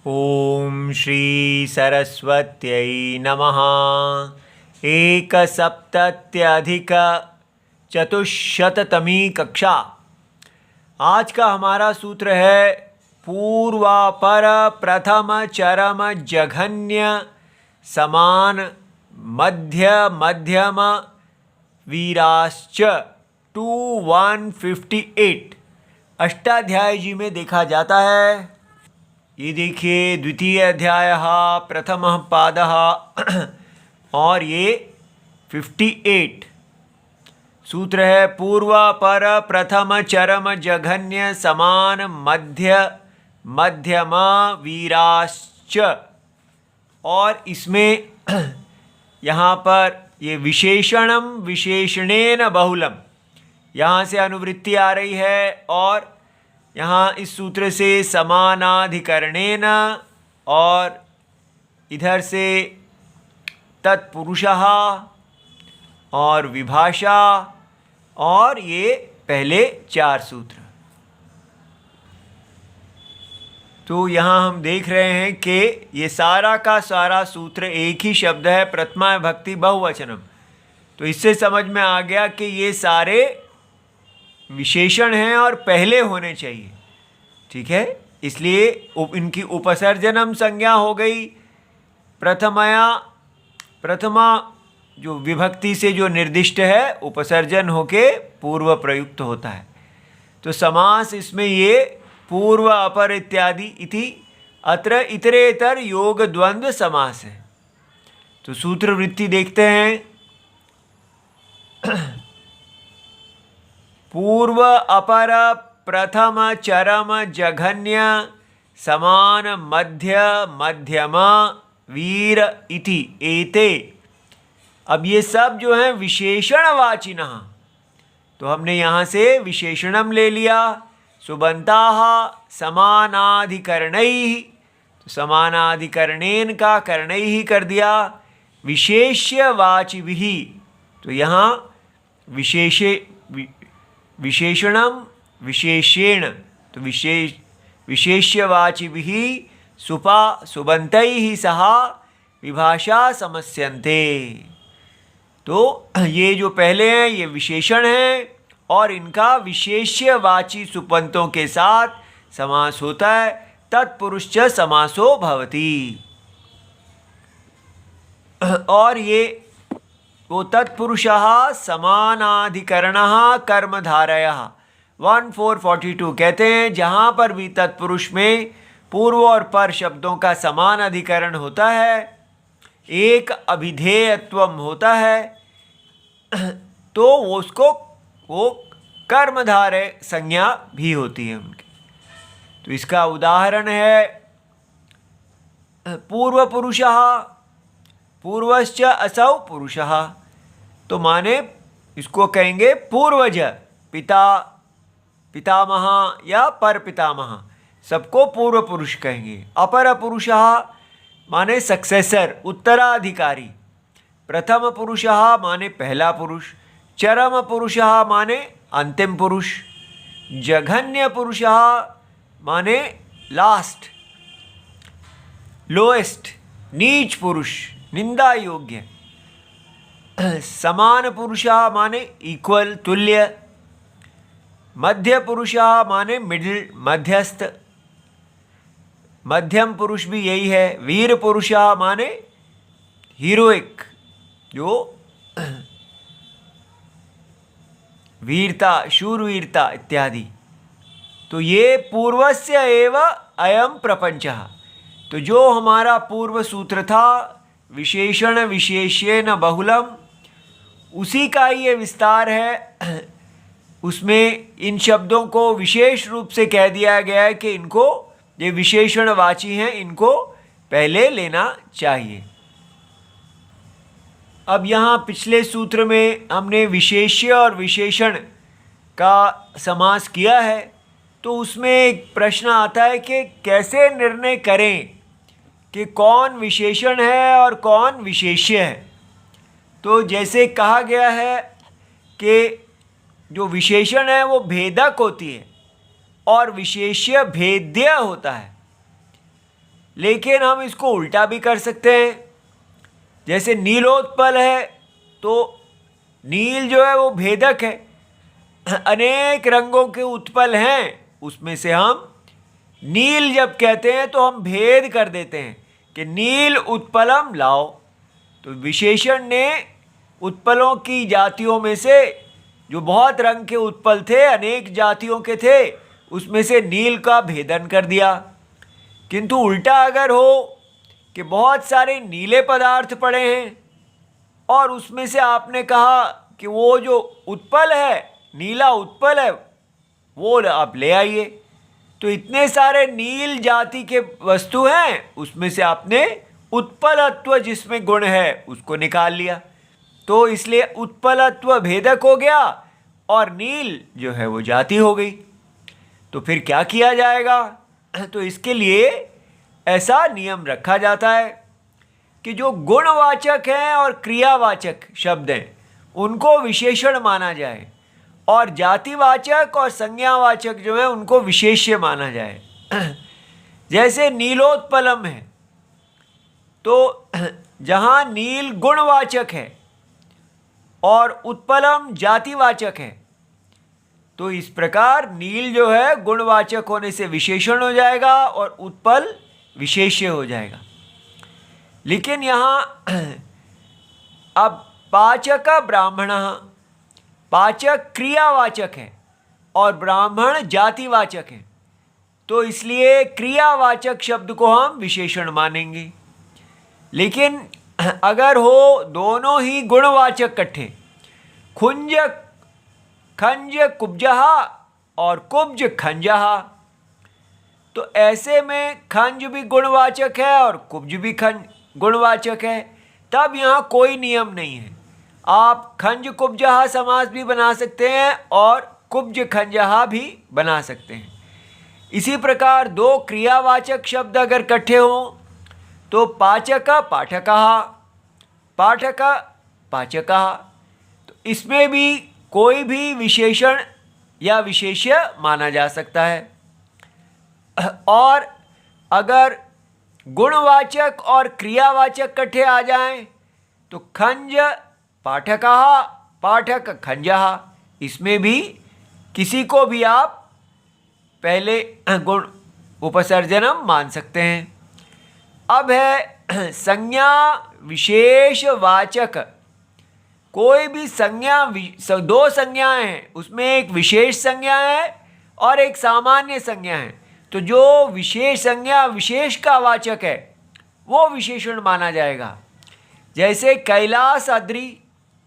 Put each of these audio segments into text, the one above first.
ॐ श्री सरस्वत्यै नमः। एकसप्तत्यधिकचतुश्शततमी कक्षा। आज का हमारा सूत्र है पूर्वापर प्रथम चरम जघन्य समान मध्य मध्यम वीराश्च 2158 अष्टाध्यायी जी में देखा जाता है। ये देखिए द्वितीय अध्याय प्रथम पादः और ये 58 सूत्र है पूर्व पर प्रथम चरम जघन्य समान मध्य मध्यम वीराश्च। और इसमें यहाँ पर ये विशेषणम विशेषणेन बहुलम, यहाँ से अनुवृत्ति आ रही है और यहाँ इस सूत्र से समानाधिकरणेन और इधर से तत्पुरुषः और विभाषा और ये पहले चार सूत्र। तो यहाँ हम देख रहे हैं कि ये सारा का सारा सूत्र एक ही शब्द है, प्रथमा विभक्ति बहुवचनम। तो इससे समझ में आ गया कि ये सारे विशेषण हैं और पहले होने चाहिए, ठीक है। इसलिए इनकी उपसर्जनम संज्ञा हो गई। प्रथमा जो विभक्ति से जो निर्दिष्ट है उपसर्जन होके पूर्व प्रयुक्त होता है। तो समास इसमें ये पूर्व अपर इत्यादि इति अत्र इतरेतर योग द्वंद्व समास है। तो सूत्र वृत्ति देखते हैं। पूर्व अपर प्रथम चरम जघन्य समान मध्य मध्यम वीर इति एते। अब ये सब जो हैं विशेषणवाचिनः, तो हमने यहाँ से विशेषणम ले लिया। सुबन्ताः समानाधिकरणैः, तो समानाधिकरणेन का करणैः कर दिया। विशेष्यवाचिभिः, तो यहाँ विशेषणम विशेषेण, तो विशेष्यवाचिभिः सुबन्तैः सह विभाषा समस्यन्ते। तो ये जो पहले हैं ये विशेषण हैं और इनका विशेष्यवाची सुबन्तों के साथ समास होता है। तत्पुरुष समासो भवति। और ये वो तत्पुरुषः समानाधिकरणः कर्मधारयः 1442 कहते हैं जहाँ पर भी तत्पुरुष में पूर्व और पर शब्दों का समान अधिकरण होता है, एक अभिधेयत्वम होता है, तो उसको वो कर्मधारय संज्ञा भी होती है उनकी। तो इसका उदाहरण है पूर्व पुरुषः, पूर्वश्च असौ पुरुषः। तो माने इसको कहेंगे पूर्वज, पिता पितामह या पर पितामह, सबको पूर्व पुरुष कहेंगे। अपर पुरुषः माने सक्सेसर, उत्तराधिकारी। प्रथम पुरुषः माने पहला पुरुष। चरम पुरुषः माने अंतिम पुरुष। जघन्य पुरुषः माने लास्ट, लोएस्ट, नीच पुरुष, निंदा योग्य। समान पुरुषः माने इक्वल, तुल्य। मध्य पुरुषः माने मिडिल, मध्यस्थ। मध्यम पुरुष भी यही है। वीर पुरुषः माने हीरोइक, जो वीरता, शूरवीरता इत्यादि। तो ये पूर्वस्य एव अयम प्रपंचः। तो जो हमारा पूर्व सूत्र था विशेषण विशेष्येन बहुलम, उसी का ही ये विस्तार है। उसमें इन शब्दों को विशेष रूप से कह दिया गया है कि इनको, ये विशेषणवाची हैं, इनको पहले लेना चाहिए। अब यहाँ पिछले सूत्र में हमने विशेष्य और विशेषण का समास किया है, तो उसमें एक प्रश्न आता है कि कैसे निर्णय करें कि कौन विशेषण है और कौन विशेष्य है। तो जैसे कहा गया है कि जो विशेषण है वो भेदक होती है और विशेष्य भेद्य होता है। लेकिन हम इसको उल्टा भी कर सकते हैं। जैसे नीलोत्पल है तो नील जो है वो भेदक है, अनेक रंगों के उत्पल हैं, उसमें से हम नील जब कहते हैं तो हम भेद कर देते हैं कि नील उत्पलम लाओ। तो विशेषण ने उत्पलों की जातियों में से जो बहुत रंग के उत्पल थे, अनेक जातियों के थे, उसमें से नील का भेदन कर दिया। किंतु उल्टा अगर हो कि बहुत सारे नीले पदार्थ पड़े हैं और उसमें से आपने कहा कि वो जो उत्पल है, नीला उत्पल है, वो आप ले आइए, तो इतने सारे नील जाति के वस्तु हैं, उसमें से आपने उत्पलत्व जिसमें गुण है उसको निकाल लिया, तो इसलिए उत्पलत्व भेदक हो गया और नील जो है वो जाति हो गई। तो फिर क्या किया जाएगा? तो इसके लिए ऐसा नियम रखा जाता है कि जो गुणवाचक हैं और क्रियावाचक शब्द हैं उनको विशेषण माना जाए और जातिवाचक और संज्ञावाचक जो है उनको विशेष्य माना जाए। जैसे नीलोत्पलम है तो जहाँ नील गुणवाचक है और उत्पलम जातिवाचक है, तो इस प्रकार नील जो है गुणवाचक होने से विशेषण हो जाएगा और उत्पल विशेष्य हो जाएगा। लेकिन यहाँ अब पाचक ब्राह्मण, पाचक क्रियावाचक है और ब्राह्मण जातिवाचक है, तो इसलिए क्रियावाचक शब्द को हम विशेषण मानेंगे। लेकिन अगर हो दोनों ही गुणवाचक इकट्ठे, खुंज खंज कुब्जहा और कुब्ज खंजहा, तो ऐसे में खंज भी गुणवाचक है और कुब्ज भी गुणवाचक है, तब यहाँ कोई नियम नहीं है। आप खंज कुब्जहा समास भी बना सकते हैं और कुब्ज खंजहा भी बना सकते हैं। इसी प्रकार दो क्रियावाचक शब्द अगर इकट्ठे हों तो पाचक पाठकः, पाठक पाचकः, तो इसमें भी कोई भी विशेषण या विशेष्य माना जा सकता है। और अगर गुणवाचक और क्रियावाचक इकट्ठे आ जाएं तो खंज पाठकः पाठक खंजः, इसमें भी किसी को भी आप पहले गुण उपसर्जनम मान सकते हैं। अब है संज्ञा विशेषवाचक। कोई भी संज्ञा, दो संज्ञाएं हैं, उसमें एक विशेष संज्ञा है और एक सामान्य संज्ञा है, तो जो विशेष संज्ञा विशेष का वाचक है वो विशेषण माना जाएगा। जैसे कैलास अद्रि,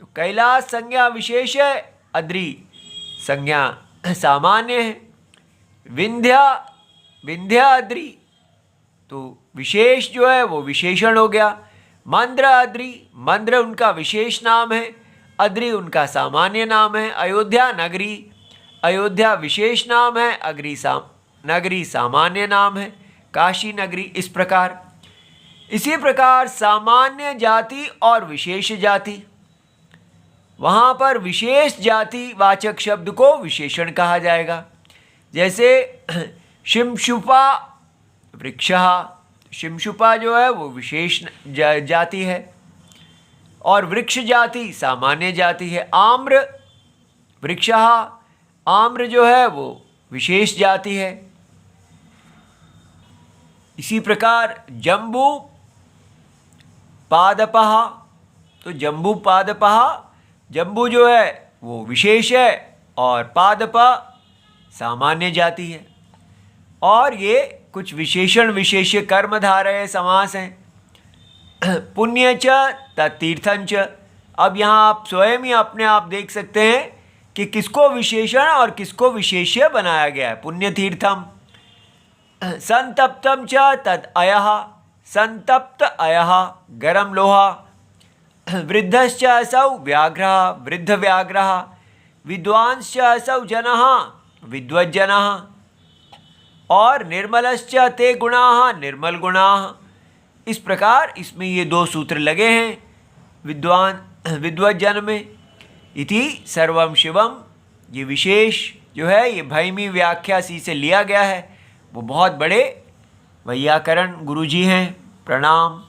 तो कैलास संज्ञा विशेष है, अद्रि संज्ञा सामान्य है। विंध्या विंध्या अद्रि, तो विशेष जो है वो विशेषण हो गया। मंद्र अद्रि, मंद्र उनका विशेष नाम है, अद्रि उनका सामान्य नाम है। अयोध्या नगरी, अयोध्या विशेष नाम है, नगरी सामान्य नाम है। काशी नगरी, इस प्रकार। इसी प्रकार सामान्य जाति और विशेष जाति, वहाँ पर विशेष जाति वाचक शब्द को विशेषण कहा जाएगा। जैसे शिमशुपा वृक्षः, शिमशुपा जो है वो विशेष जाति है और वृक्ष जाति सामान्य जाति है। आम्र वृक्षः, आम्र जो है वो विशेष जाति है। इसी प्रकार जम्बू पादपः, तो जम्बू पादपः, जम्बू जो है वो विशेष है और पादप सामान्य जाति है। और ये कुछ विशेषण विशेष्य कर्मधारय समास हैं। पुण्य च तत्तीर्थं च, अब यहाँ आप स्वयं ही अपने आप देख सकते हैं कि किसको विशेषण और किसको विशेष्य बनाया गया है। पुण्य तीर्थम। संतप्तम च तद अयः, संतप्त अयः गरम लोहा। वृद्धश्च असौ व्याघ्रः, वृद्ध व्याघ्रः। विद्वांश्च असौ जनः, विद्वज्जनः। और निर्मलश्च ते गुणाः, निर्मल गुणाः। इस प्रकार इसमें ये दो सूत्र लगे हैं विद्वान विद्वज्जन में। इति सर्वम शिवम, ये विशेष जो है ये भैमी व्याख्या सी से लिया गया है, वो बहुत बड़े वैयाकरण गुरुजी हैं, प्रणाम।